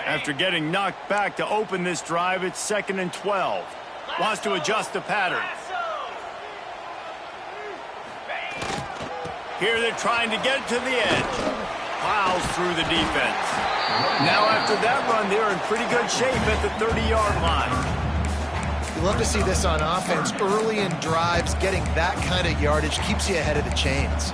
After getting knocked back to open this drive, it's 2nd and 12. Wants to adjust the pattern. Here they're trying to get to the edge. Plows through the defense. Now after that run, they're in pretty good shape at the 30-yard line. You love to see this on offense. Early in drives, getting that kind of yardage keeps you ahead of the chains.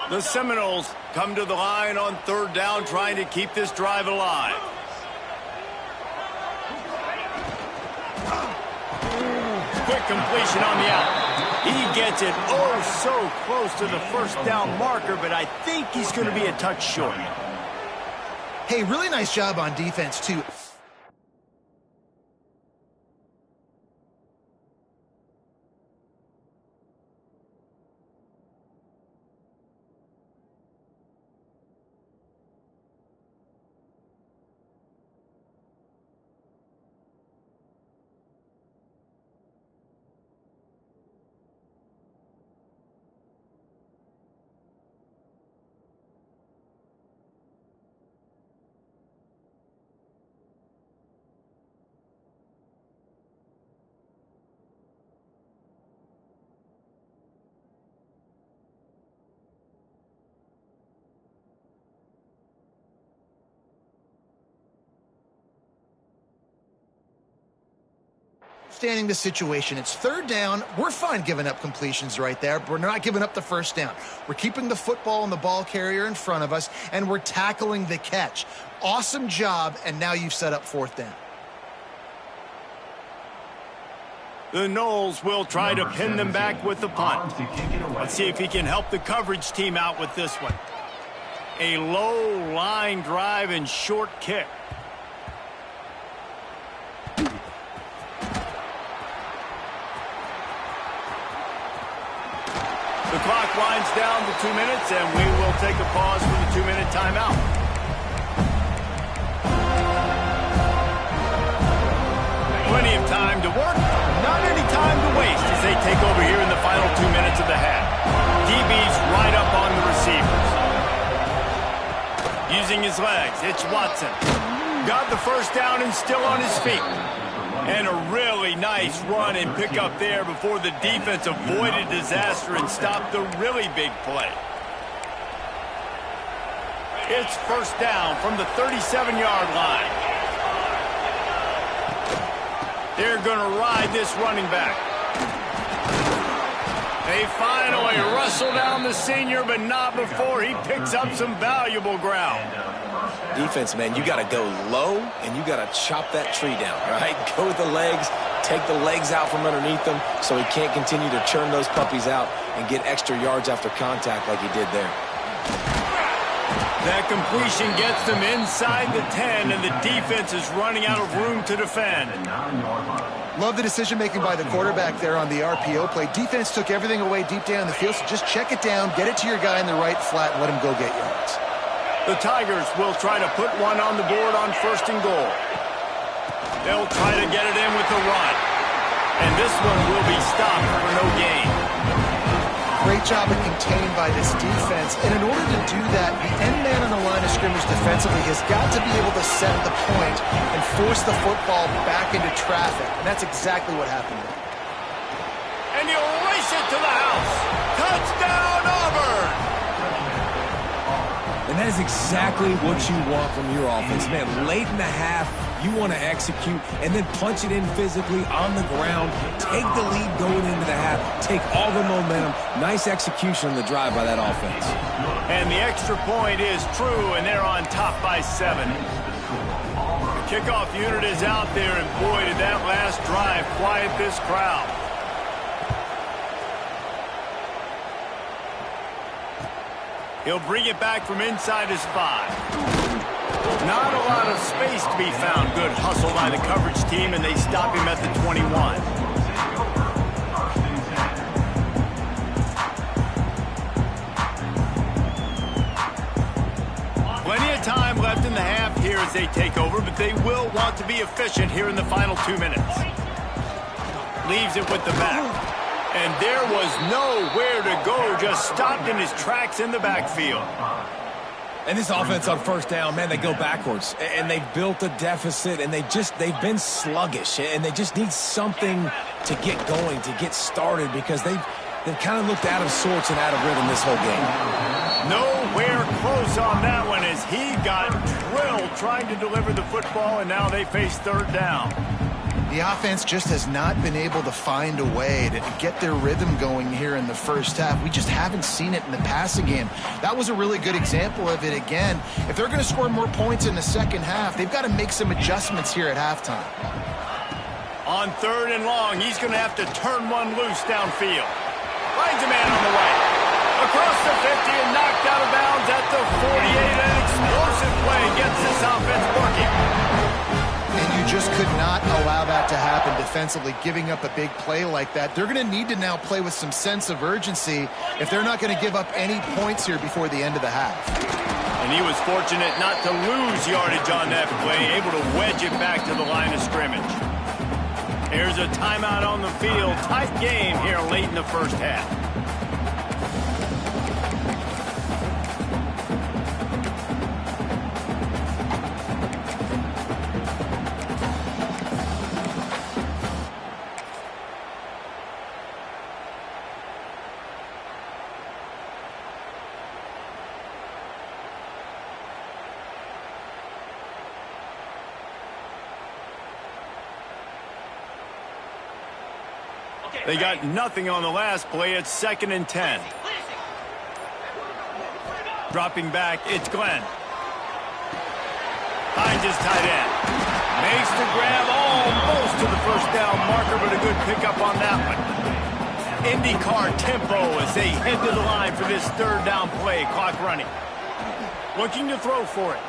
The Seminoles come to the line on 3rd down, trying to keep this drive alive. Quick completion on the out. He gets it oh so close to the 1st down marker, but I think he's going to be a touch short. Hey, really nice job on defense, too. Understanding the situation, it's 3rd down. We're fine giving up completions right there, but we're not giving up the 1st down. We're keeping the football and the ball carrier in front of us, and we're tackling the catch. Awesome job, and now you've set up 4th down. The Noles will try to pin them back with the punt. Let's see if he can help the coverage team out with this one. A low line drive and short kick. The clock winds down to 2 minutes, and we will take a pause for the 2-minute timeout. Plenty of time to work, not any time to waste as they take over here in the final 2 minutes of the half. DB's right up on the receivers. Using his legs, it's Watson. Got the 1st down and still on his feet. And a really nice run and pick up there before the defense avoided disaster and stopped the really big play. It's 1st down from the 37-yard line. They're going to ride this running back. They finally wrestle down the senior, but not before he picks up some valuable ground. Defense, man, you got to go low, and you got to chop that tree down, right? Go with the legs, take the legs out from underneath them so he can't continue to churn those puppies out and get extra yards after contact like he did there. That completion gets them inside the 10, and the defense is running out of room to defend. Love the decision-making by the quarterback there on the RPO play. Defense took everything away deep down the field, so just check it down, get it to your guy in the right flat, and let him go get yards. The Tigers will try to put one on the board on 1st and goal. They'll try to get it in with the run. And this one will be stopped for no gain. Great job of contained by this defense. And in order to do that, the end man on the line of scrimmage defensively has got to be able to set the point and force the football back into traffic. And that's exactly what happened there. And he'll race it to the house. Touchdown, Auburn! And that is exactly what you want from your offense. Man, late in the half, you want to execute and then punch it in physically on the ground. Take the lead going into the half. Take all the momentum. Nice execution on the drive by that offense. And the extra point is true, and they're on top by 7. The kickoff unit is out there, and boy, did that last drive quiet this crowd. He'll bring it back from inside his 5. Not a lot of space to be found. Good hustle by the coverage team, and they stop him at the 21. Plenty of time left in the half here as they take over, but they will want to be efficient here in the final 2 minutes. leaves it with the back. And there was nowhere to go, just stopped in his tracks in the backfield. And this offense on first down, man, they go backwards. And they've built a deficit, and they've been sluggish. And they just need something to get going, to get started, because they've kind of looked out of sorts and out of rhythm this whole game. Nowhere close on that one as he got drilled trying to deliver the football, and now they face third down. The offense just has not been able to find a way to get their rhythm going here in the first half. We just haven't seen it in the passing game. That was a really good example of it again. If they're going to score more points in the second half, they've got to make some adjustments here at halftime. On third and long, he's going to have to turn one loose downfield. Finds a man on the right. Across the 50 and knocked out of bounds at the 48. An explosive play gets this offense working. And you just could not allow that to happen defensively, giving up a big play like that. They're going to need to now play with some sense of urgency if they're not going to give up any points here before the end of the half. And he was fortunate not to lose yardage on that play, able to wedge it back to the line of scrimmage. Here's a timeout on the field. Tight game here late in the first half. They got nothing on the last play. It's 2nd and 10. Dropping back, it's Glenn. Finds his tight end. Makes the grab almost to the first down marker, but a good pickup on that one. IndyCar tempo as they head to the line for this third down play. Clock running. Looking to throw for it.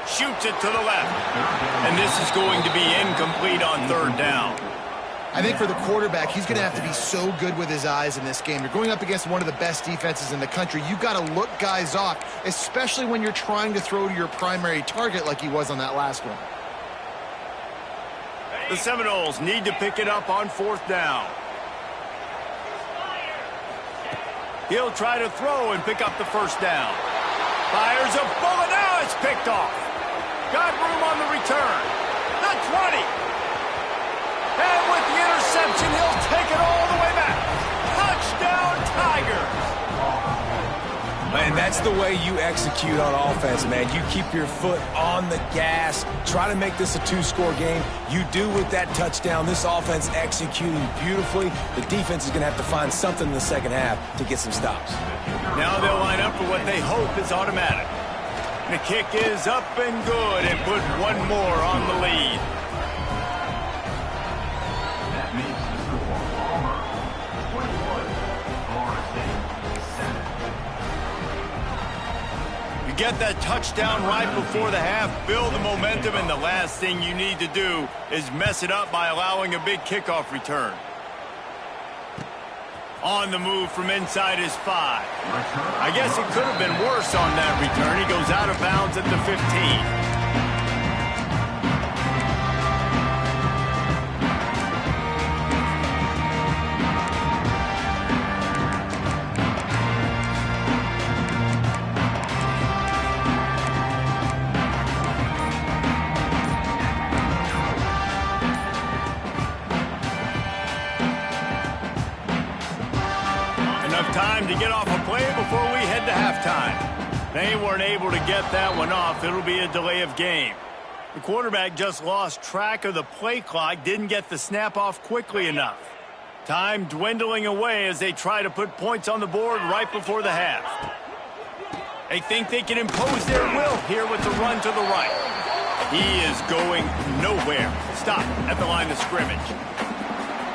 Shoots it to the left. And this is going to be incomplete on third down. I think for the quarterback, he's going to have to be so good with his eyes in this game. You're going up against one of the best defenses in the country. You've got to look guys off, especially when you're trying to throw to your primary target like he was on that last one. The Seminoles need to pick it up on fourth down. He'll try to throw and pick up the first down. Fires a bullet. Now it's picked off. Got room on the return. The 20. And with the interception, he'll take it all the way back. Touchdown, Tigers. And that's the way you execute on offense, man. You keep your foot on the gas. Try to make this a two-score game. You do with that touchdown. This offense executing beautifully. The defense is going to have to find something in the second half to get some stops. Now they'll line up for what they hope is automatic. The kick is up and good and put one more on the lead. Get that touchdown right before the half, build the momentum, and the last thing you need to do is mess it up by allowing a big kickoff return. On the move from inside his 5. I guess it could have been worse on that return. He goes out of bounds at the 15. Time to get off a play before we head to halftime. They weren't able to get that one off. It'll be a delay of game. The quarterback just lost track of the play clock, didn't get the snap off quickly enough. Time dwindling away as they try to put points on the board right before the half. They think they can impose their will here with the run to the right. He is going nowhere. Stop at the line of scrimmage.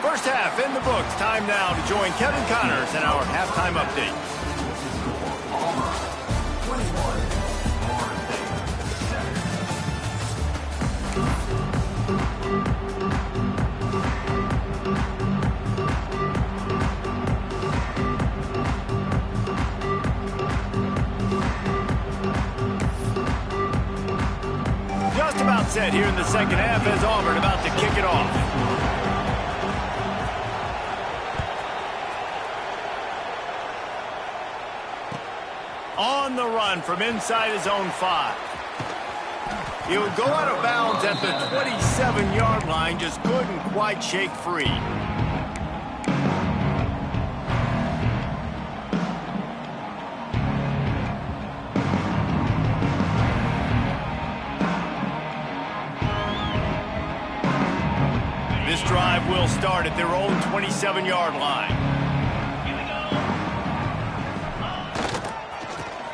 First half in the books. Time now to join Kevin Connors in our halftime update. Just about set here in the second half as Auburn about to kick it off. On the run from inside his own 5. He'll go out of bounds at the 27-yard line, just couldn't quite shake free. This drive will start at their own 27-yard line.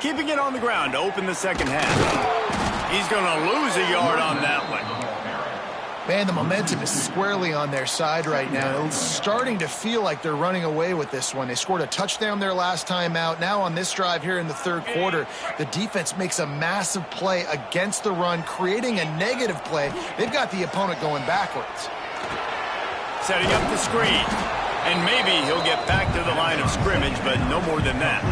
Keeping it on the ground to open the second half. He's going to lose a yard on that one. Man, the momentum is squarely on their side right now. It's starting to feel like they're running away with this one. They scored a touchdown their last time out. Now on this drive here in the third quarter, the defense makes a massive play against the run, creating a negative play. They've got the opponent going backwards. Setting up the screen. And maybe he'll get back to the line of scrimmage, but no more than that.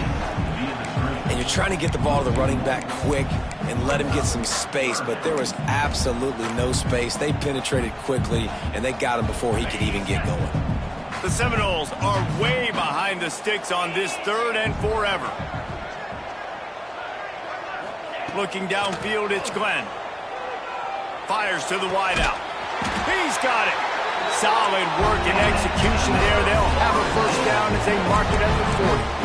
And you're trying to get the ball to the running back quick and let him get some space, but there was absolutely no space. They penetrated quickly, and they got him before he could even get going. The Seminoles are way behind the sticks on this 3rd and forever. Looking downfield, it's Glenn. Fires to the wideout. He's got it. Solid work and execution there. They'll have a first down as they mark it at the 40.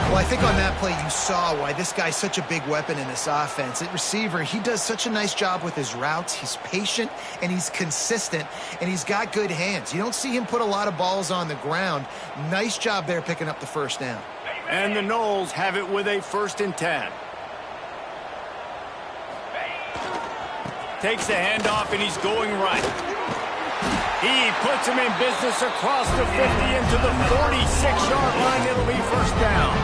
Well, I think on that play you saw why this guy's such a big weapon in this offense. At receiver, he does such a nice job with his routes. He's patient, and he's consistent, and he's got good hands. You don't see him put a lot of balls on the ground. Nice job there picking up the first down. And the Noles have it with a 1st and 10. Takes the handoff, and he's going right. He puts him in business across the 50 into the 46-yard line. It'll be first down.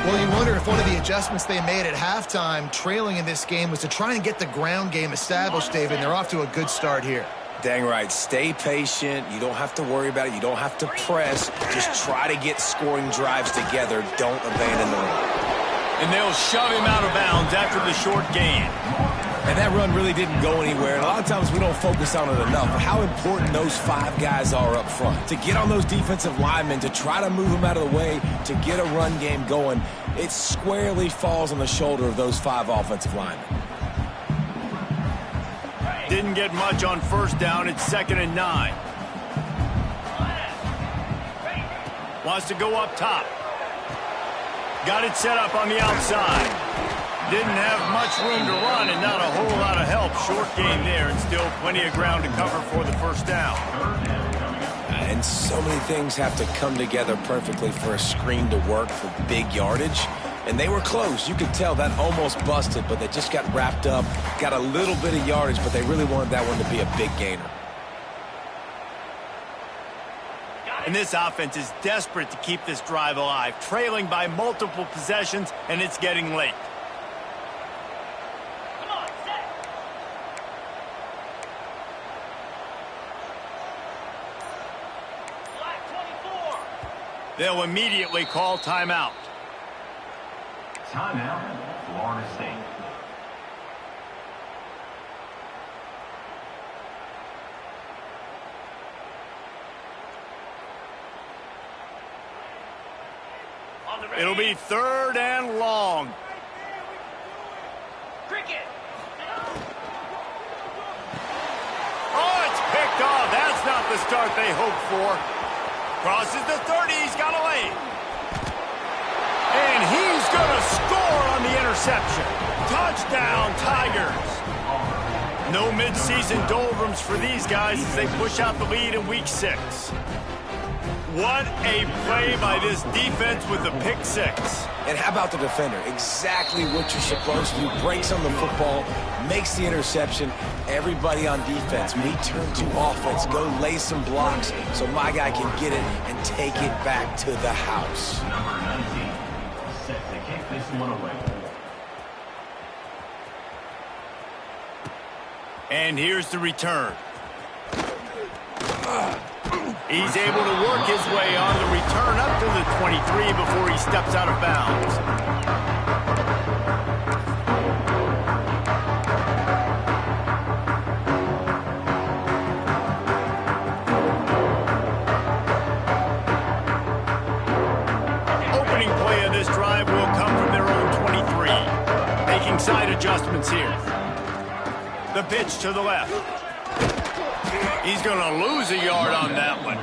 Well, you wonder if one of the adjustments they made at halftime, trailing in this game, was to try and get the ground game established, David, and they're off to a good start here. Dang right. Stay patient. You don't have to worry about it. You don't have to press. Just try to get scoring drives together. Don't abandon the run. And they'll shove him out of bounds after the short gain. And that run really didn't go anywhere. And a lot of times we don't focus on it enough. But how important those 5 guys are up front. To get on those defensive linemen, to try to move them out of the way, to get a run game going, it squarely falls on the shoulder of those 5 offensive linemen. Didn't get much on first down. It's 2nd and 9. Wants to go up top. Got it set up on the outside. Didn't have much room to run and not a whole lot of help. Short gain there and still plenty of ground to cover for the first down. And so many things have to come together perfectly for a screen to work for big yardage. And they were close. You could tell that almost busted, but they just got wrapped up, got a little bit of yardage, but they really wanted that one to be a big gainer. And this offense is desperate to keep this drive alive, trailing by multiple possessions, and it's getting late. They'll immediately call timeout. Timeout, Florida State. It'll be 3rd and long. Cricket. Oh, it's picked off. That's not the start they hoped for. Crosses the 30. He's got a lane. And he's going to score on the interception. Touchdown, Tigers. No midseason doldrums for these guys as they push out the lead in Week 6. What a play by this defense with the pick 6. And how about the defender? Exactly what you're supposed to do. Breaks on the football, makes the interception. Everybody on defense, we turn to offense. Go lay some blocks so my guy can get it and take it back to the house. Number 19, set to kick this one away. And here's the return. He's able to work his way on the return up to the 23 before he steps out of bounds. Opening play of this drive will The pitch to the left. He's going to lose a yard on that one.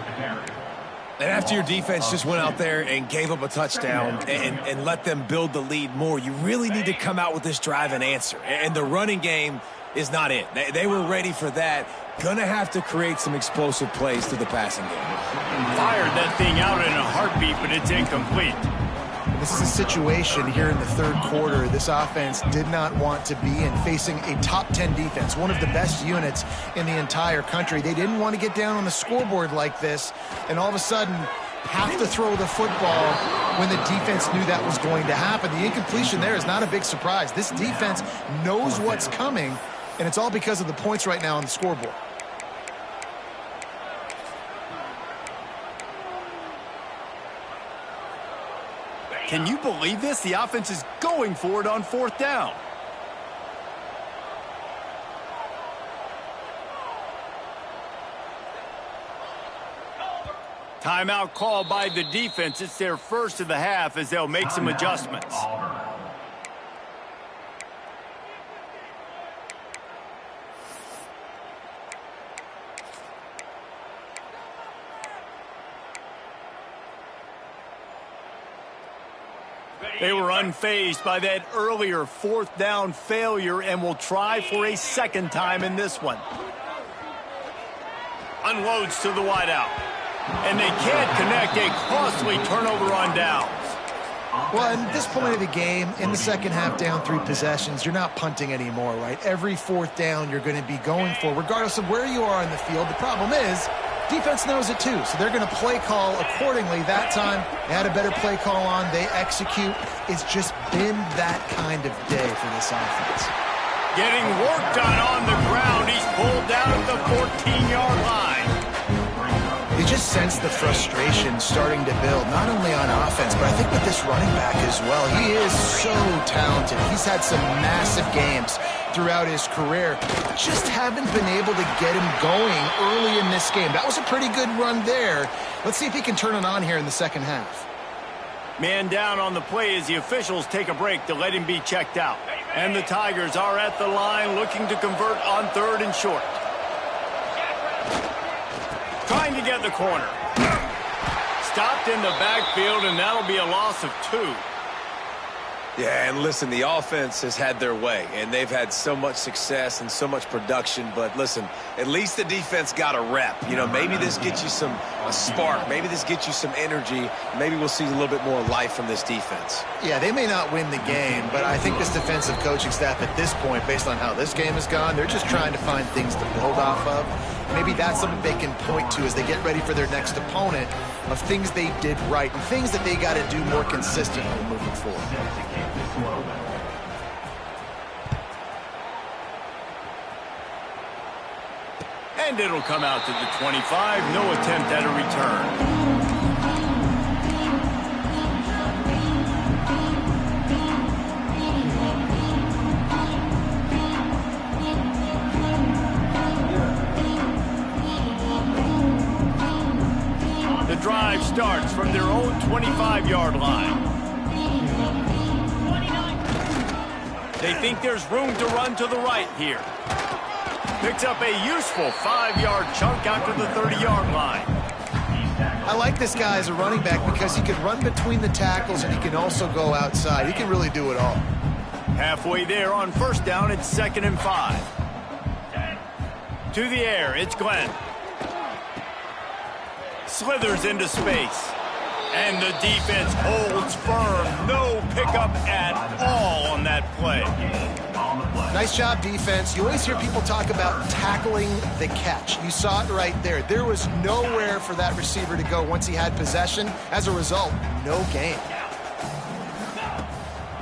And after your defense just went out there and gave up a touchdown and let them build the lead more, you really need to come out with this drive and answer. And the running game is not it. They were ready for that. Gonna have to create some explosive plays through the passing game. Fired that thing out in a heartbeat, but it's incomplete. This is a situation here in the third quarter this offense did not want to be in, facing a top 10 defense, one of the best units in the entire country. They didn't want to get down on the scoreboard like this and all of a sudden have to throw the football when the defense knew that was going to happen. The incompletion there is not a big surprise. This defense knows what's coming, and it's all because of the points right now on the scoreboard. Can you believe this? The offense is going for it on fourth down. Timeout called by the defense. It's their first of the half as they'll make some adjustments. They were unfazed by that earlier fourth down failure and will try for a second time in this one. Unloads to the wideout. And they can't connect a costly turnover on downs. Well, at this point of the game, in the second half, down 3 possessions, you're not punting anymore, right? Every fourth down you're going to be going for, regardless of where you are in the field. The problem is, defense knows it too, so they're going to play call accordingly. That time, they had a better play call on. They execute. It's just been that kind of day for this offense. Getting work done on the ground. He's pulled down at the 14-yard line. You just sense the frustration starting to build, not only on offense, but I think with this running back as well. He is so talented. He's had some massive games throughout his career. Just haven't been able to get him going early in this game. That was a pretty good run there. Let's see if he can turn it on here in the second half. Man down on the play as the officials take a break to let him be checked out. And the Tigers are at the line looking to convert on third and short. Trying to get the corner. Stopped in the backfield, and that'll be a loss of 2. Yeah, and listen, the offense has had their way, and they've had so much success and so much production. But listen, at least the defense got a rep. You know, maybe this gets you a spark. Maybe this gets you some energy. Maybe we'll see a little bit more life from this defense. Yeah, they may not win the game, but I think this defensive coaching staff at this point, based on how this game has gone, they're just trying to find things to build off of. Maybe that's something they can point to as they get ready for their next opponent, of things they did right and things that they got to do more consistently moving forward. And it'll come out to the 25. No attempt at a return. The drive starts from their own 25-yard line. They think there's room to run to the right here. Picks up a useful 5-yard chunk after the 30-yard line. I like this guy as a running back because he can run between the tackles and he can also go outside. He can really do it all. Halfway there on first down, it's 2nd and 5. To the air, it's Glenn. Slithers into space. And the defense holds firm. No pickup at all on that play. Nice job, defense. You always hear people talk about tackling the catch. You saw it right there. There was nowhere for that receiver to go once he had possession. As a result, no gain.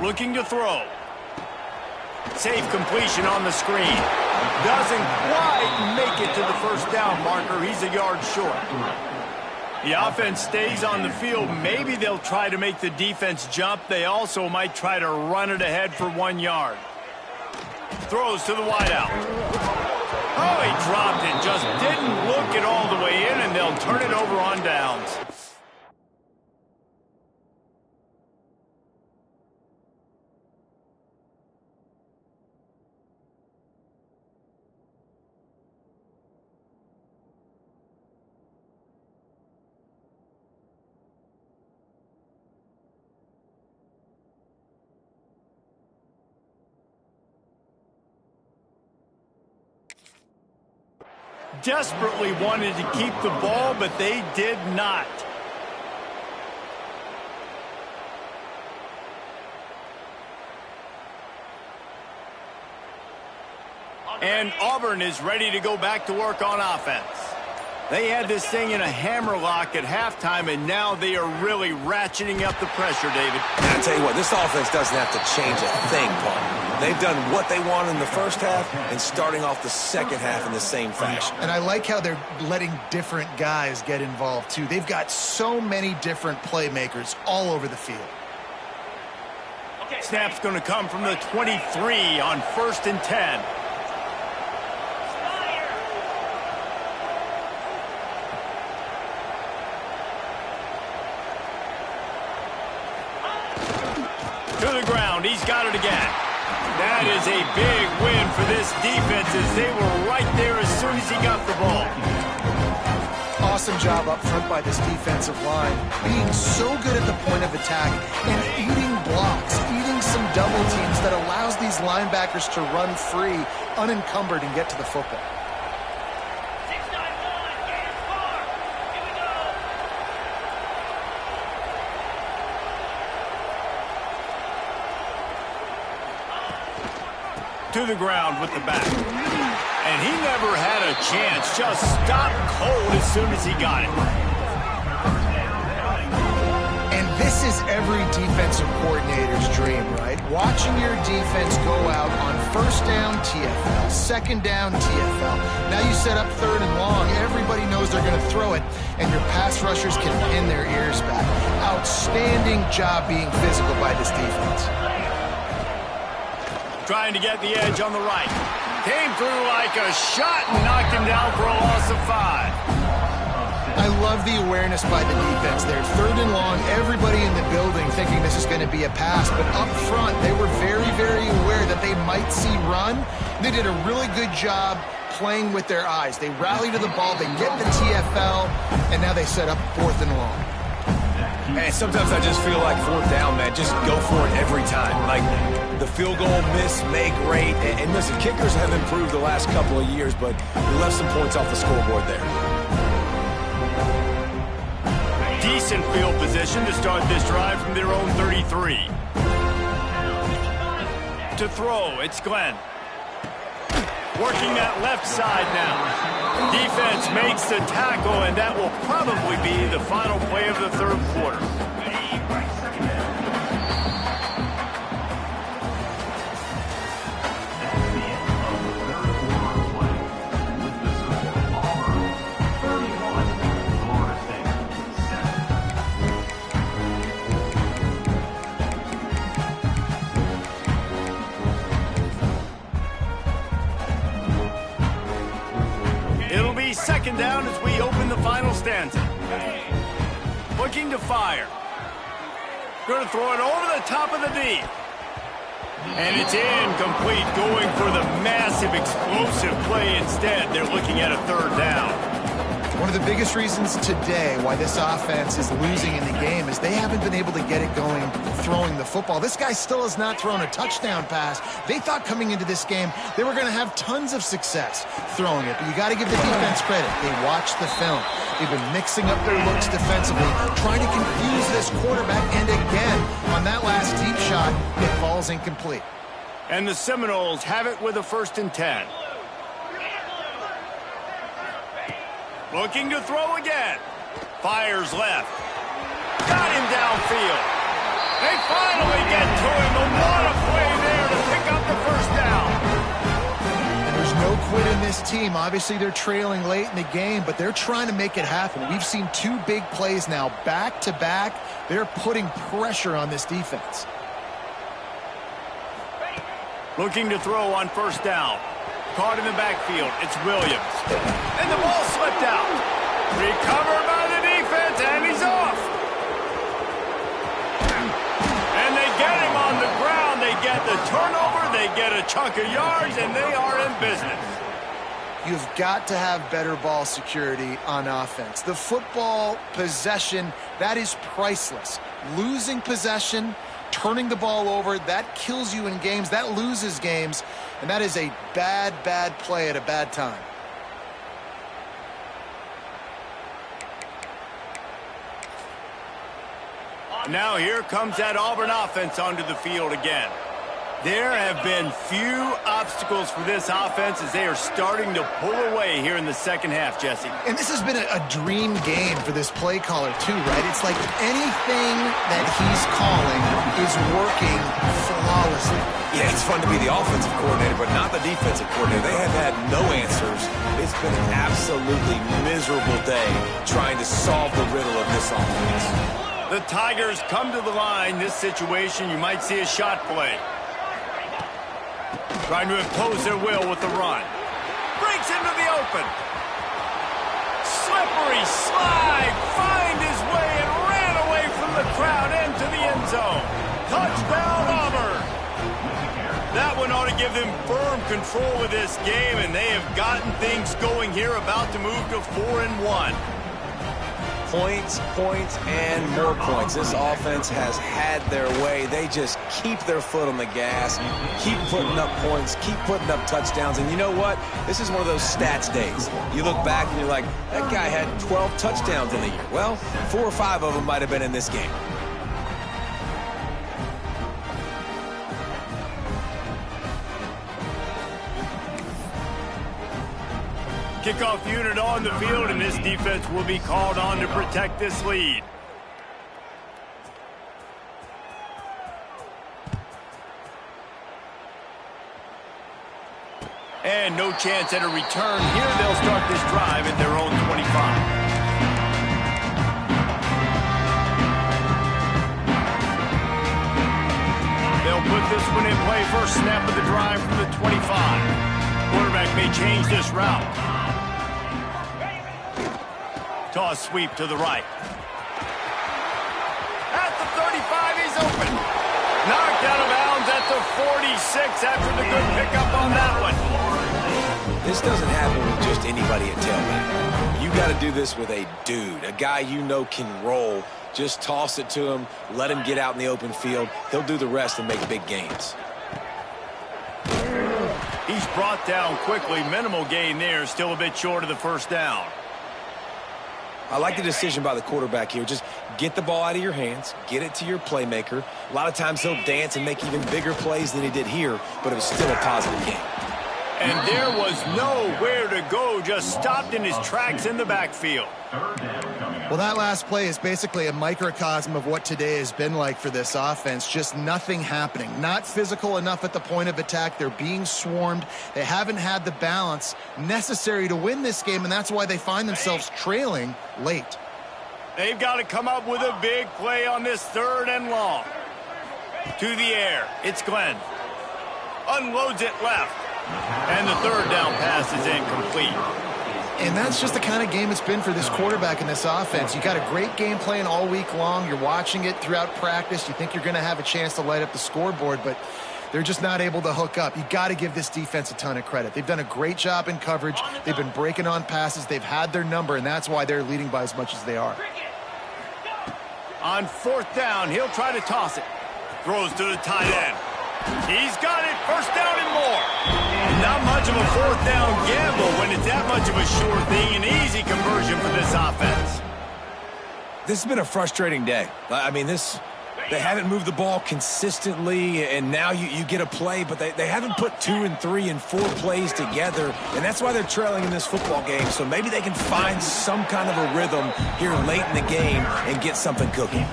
Looking to throw. Safe completion on the screen. Doesn't quite make it to the first down marker. He's a yard short. The offense stays on the field. Maybe they'll try to make the defense jump. They also might try to run it ahead for 1 yard. Throws to the wideout. Oh, he dropped it. Just didn't look it all the way in, and they'll turn it over on downs. desperately wanted to keep the ball, but they did not. And Auburn is ready to go back to work on offense. They had this thing in a hammerlock at halftime, and now they are really ratcheting up the pressure, David. I tell you what, this offense doesn't have to change a thing, Paul. They've done what they want in the first half and starting off the second half in the same fashion. And I like how they're letting different guys get involved, too. They've got so many different playmakers all over the field. Snap's going to come from the 23 on 1st and 10. To the ground, he's got it again. That is a big win for this defense as they were right there as soon as he got the ball. Awesome job up front by this defensive line, being so good at the point of attack and eating blocks, eating some double teams that allows these linebackers to run free, unencumbered, and get to the football. To the ground with the back. And he never had a chance. Just stopped cold as soon as he got it. And this is every defensive coordinator's dream, right? Watching your defense go out on 1st down, TFL, 2nd down, TFL. Now you set up 3rd and long. Everybody knows they're going to throw it, and your pass rushers can pin their ears back. Outstanding job being physical by this defense. Trying to get the edge on the right. Came through like a shot and knocked him down for a loss of 5. I love the awareness by the defense there. 3rd and long, everybody in the building thinking this is going to be a pass, but up front, they were very, very aware that they might see run. They did a really good job playing with their eyes. They rally to the ball, they get the TFL, and now they set up 4th and long. Hey, sometimes I just feel like 4th down, man. Just go for it every time. Like, the field goal miss, make great. And listen, kickers have improved the last couple of years, but we left some points off the scoreboard there. Decent field position to start this drive from their own 33. To throw, it's Glenn. Working that left side now. Defense makes the tackle, and that will probably be the final play of the 3rd quarter. It'll be 2nd down as we open the final stanza. Looking to fire. Going to throw it over the top of the D. And it's incomplete, going for the massive explosive play instead. They're looking at a 3rd down. One of the biggest reasons today why this offense is losing in the game is they haven't been able to get it going throwing the football. This guy still has not thrown a touchdown pass. They thought coming into this game they were going to have tons of success throwing it, but you got to give the defense credit. They watched the film. They've been mixing up their looks defensively, trying to confuse this quarterback, and again, on that last deep shot, it falls incomplete. And the Seminoles have it with a 1st and 10. Looking to throw again. Fires left. Got him downfield. They finally get to him. And what a play there to pick up the 1st down. And there's no quit in this team. Obviously, they're trailing late in the game, but they're trying to make it happen. We've seen 2 big plays now, back-to-back. They're putting pressure on this defense. Looking to throw on 1st down. Caught in the backfield. It's Williams. And the ball slipped out. Recovered by the defense, and he's off. And they get him on the ground. They get the turnover. They get a chunk of yards, and they are in business. You've got to have better ball security on offense. The football possession, that is priceless. Losing possession, turning the ball over, that kills you in games, that loses games, and that is a bad, bad play at a bad time. Now here comes that Auburn offense onto the field again. There have been few obstacles for this offense as they are starting to pull away here in the second half, Jesse. And this has been a dream game for this play caller too, right? It's like anything that he's calling is working flawlessly. Yeah, it's fun to be the offensive coordinator, but not the defensive coordinator. They have had no answers. It's been an absolutely miserable day trying to solve the riddle of this offense. The Tigers come to the line. This situation, you might see a shot play. Trying to impose their will with the run. Breaks into the open. Slippery slide. Find his way and ran away from the crowd into the end zone. Touchdown, Auburn. That one ought to give them firm control of this game, and they have gotten things going here, about to move to 4-1. Points, points, and more points. This offense has had their way. They just keep their foot on the gas, keep putting up points, keep putting up touchdowns. And you know what? This is one of those stats days. You look back and you're like, that guy had 12 touchdowns in the year. Well, 4 or 5 of them might have been in this game. Kickoff unit on the field, and this defense will be called on to protect this lead. And no chance at a return here. They'll start this drive at their own 25. They'll put this one in play. First snap of the drive from the 25. Quarterback may change this route. Toss sweep to the right. At the 35, he's open. Knocked out of bounds at the 46 after the good pickup on that one. This doesn't happen with just anybody at tailback. You got to do this with a dude, a guy you know can roll. Just toss it to him, let him get out in the open field. He'll do the rest and make big gains. He's brought down quickly. Minimal gain there, still a bit short of the first down. I like the decision by the quarterback here. Just get the ball out of your hands, get it to your playmaker. A lot of times he'll dance and make even bigger plays than he did here, but it was still a positive game. And there was nowhere to go, just stopped in his tracks in the backfield. Well, that last play is basically a microcosm of what today has been like for this offense. Just nothing happening. Not physical enough at the point of attack. They're being swarmed. They haven't had the balance necessary to win this game, and that's why they find themselves trailing late. They've got to come up with a big play on this 3rd and long. To the air. It's Glenn. Unloads it left. And the 3rd down pass is incomplete. And that's just the kind of game it's been for this quarterback in this offense. You got a great game plan all week long. You're watching it throughout practice. You think you're going to have a chance to light up the scoreboard, but they're just not able to hook up. You got to give this defense a ton of credit. They've done a great job in coverage. They've been breaking on passes. They've had their number, and that's why they're leading by as much as they are. On 4th down, he'll try to toss it. Throws to the tight end. He's got it. First down and more. Not much of a 4th down gamble when it's that much of a sure thing. An easy conversion for this offense. This has been a frustrating day. I mean, they haven't moved the ball consistently, and now you get a play, but they haven't put 2 and 3 and 4 plays together, and that's why they're trailing in this football game. So maybe they can find some kind of a rhythm here late in the game and get something cooking.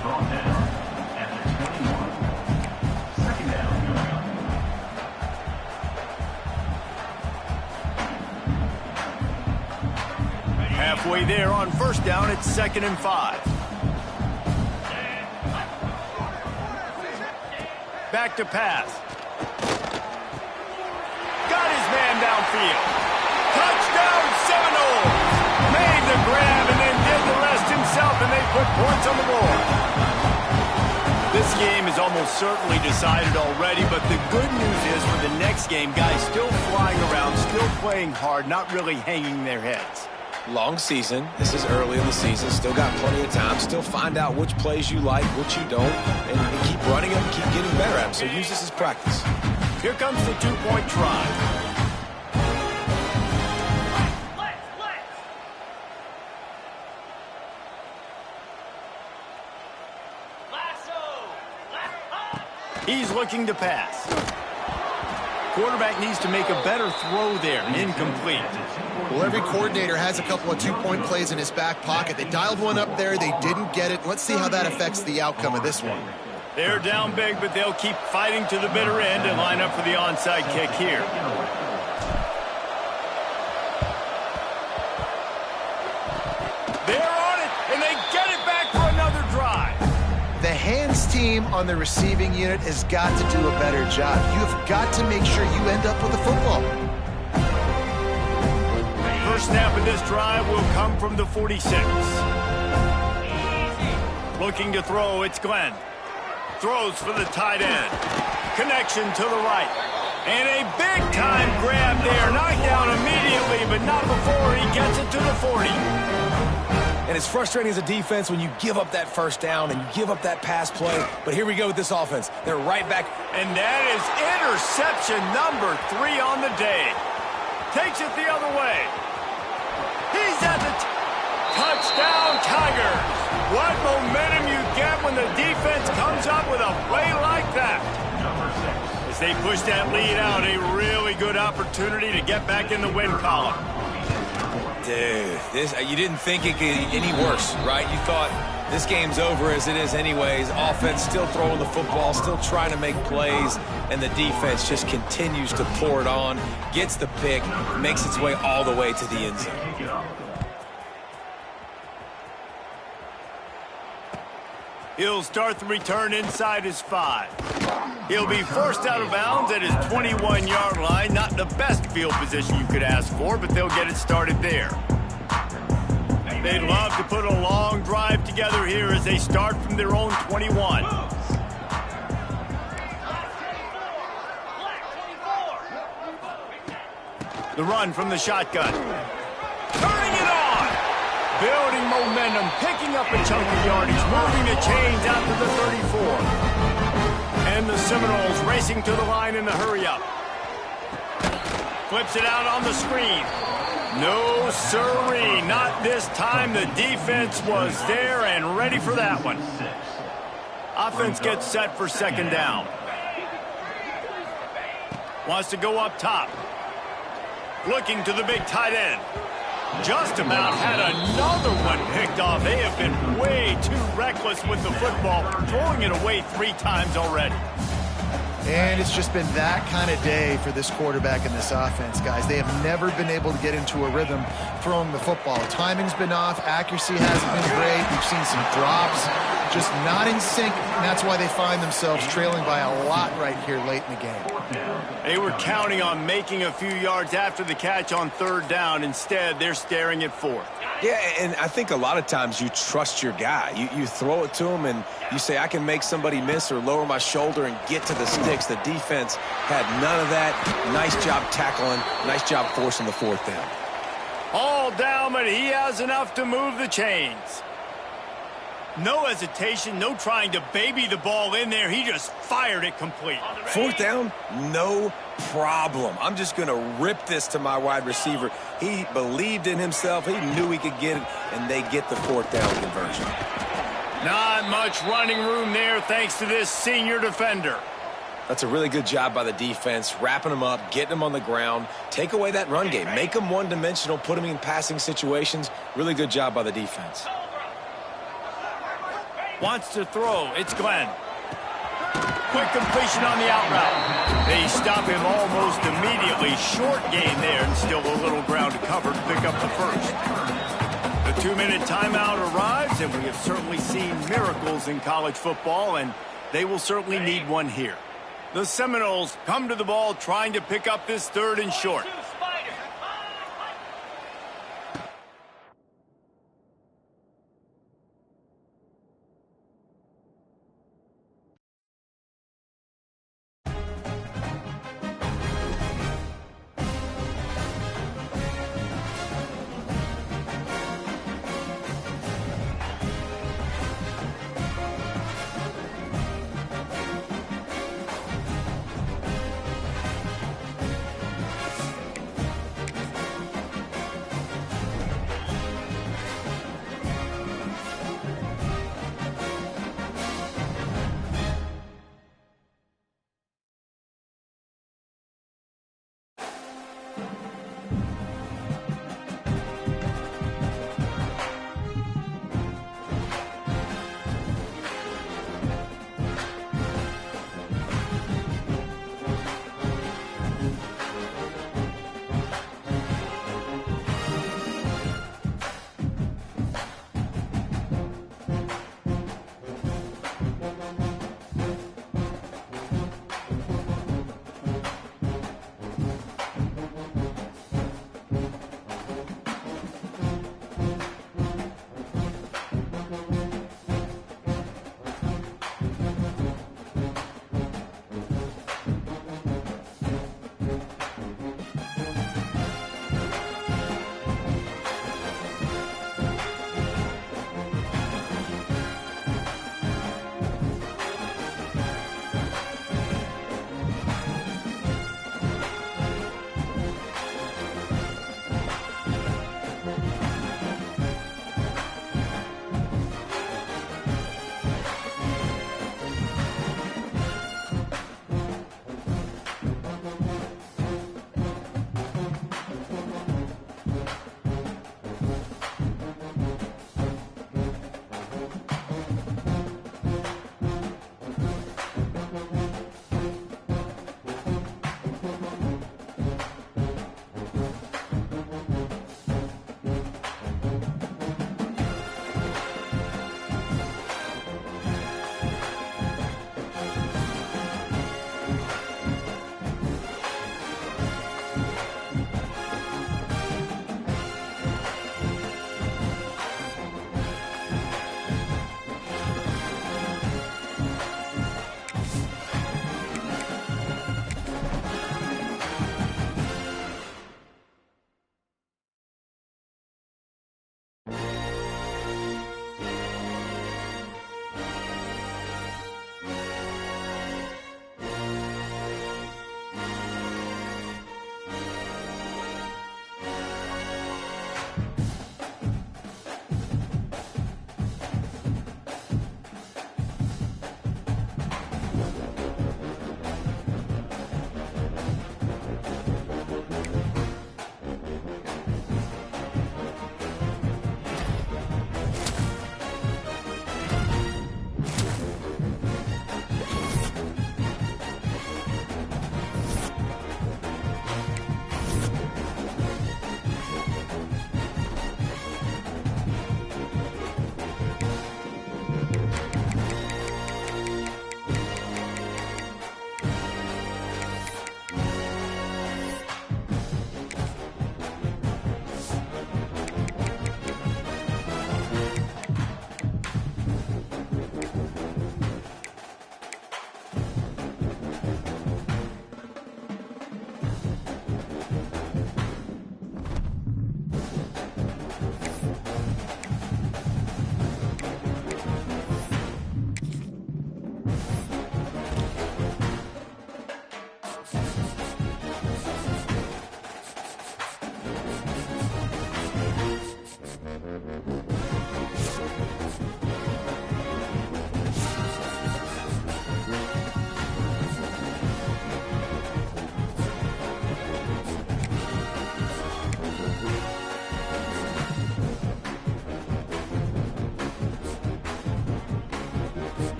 Halfway there on 1st down, it's 2nd and 5. Back to pass. Got his man downfield. Touchdown Seminoles. Made the grab and then did the rest himself, and they put points on the board. This game is almost certainly decided already, but the good news is for the next game, guys still flying around, still playing hard, not really hanging their heads. Long season. This is early in the season. Still got plenty of time. Still find out which plays you like, which you don't, and keep running them, keep getting better at them. So use this as practice. Here comes the 2-point try. Last He's looking to pass. Quarterback needs to make a better throw there. Incomplete. Well, every coordinator has a couple of two-point plays in his back pocket. They dialed one up there. They didn't get it. Let's see how that affects the outcome of this one. They're down big, but they'll keep fighting to the bitter end and line up for the onside kick here. They're on it, and they get it back for another drive. The hands team on the receiving unit has got to do a better job. You have got to make sure you end up with the football. First snap of this drive will come from the 46. Looking to throw, it's Glenn. Throws for the tight end. Connection to the right. And a big-time grab there. Knocked down immediately, but not before he gets it to the 40. And it's frustrating as a defense when you give up that first down and you give up that pass play. But here we go with this offense. They're right back. And that is interception number 3 on the day. Takes it the other way. He's at the touchdown, Tigers. What momentum you get when the defense comes up with a play like that. As they push that lead out, a really good opportunity to get back in the win column. Dude, you didn't think it could get any worse, right? You thought this game's over as it is anyways. Offense still throwing the football, still trying to make plays, and the defense just continues to pour it on, gets the pick, makes its way all the way to the end zone. He'll start the return inside his 5. He'll be forced out of bounds at his 21-yard line. Not the best field position you could ask for, but they'll get it started there. They'd love to put a long drive together here as they start from their own 21. The run from the shotgun. Turning it on! Building momentum, picking up a chunk of yardage, moving the chains out to the 34. And the Seminoles racing to the line in the hurry-up. Flips it out on the screen. No siree, not this time. The defense was there and ready for that one. Offense gets set for second down. Wants to go up top. Looking to the big tight end. Just about had another one picked off. They have been way too reckless with the football, throwing it away 3 times already. And it's just been that kind of day for this quarterback and this offense, guys. They have never been able to get into a rhythm throwing the football. Timing's been off. Accuracy hasn't been great. We've seen some drops. Just not in sync, and that's why they find themselves trailing by a lot right here late in the game. They were counting on making a few yards after the catch on 3rd down. Instead, they're staring at 4th. Yeah, and I think a lot of times you trust your guy. You throw it to him and you say, I can make somebody miss or lower my shoulder and get to the sticks. The defense had none of that. Nice job tackling. Nice job forcing the 4th down. All down, but he has enough to move the chains. No hesitation, no trying to baby the ball in there. He just fired it complete. 4th down, no problem. I'm just going to rip this to my wide receiver. He believed in himself. He knew he could get it, and they get the 4th down conversion. Not much running room there thanks to this senior defender. That's a really good job by the defense, wrapping them up, getting them on the ground. Take away that run game. Make them one-dimensional, put them in passing situations. Really good job by the defense. Wants to throw. It's Glenn. Quick completion on the out route. They stop him almost immediately. Short gain there, and still a little ground to cover to pick up the first. The 2-minute timeout arrives, and we have certainly seen miracles in college football, and they will certainly need one here. The Seminoles come to the ball trying to pick up this 3rd and short. 1.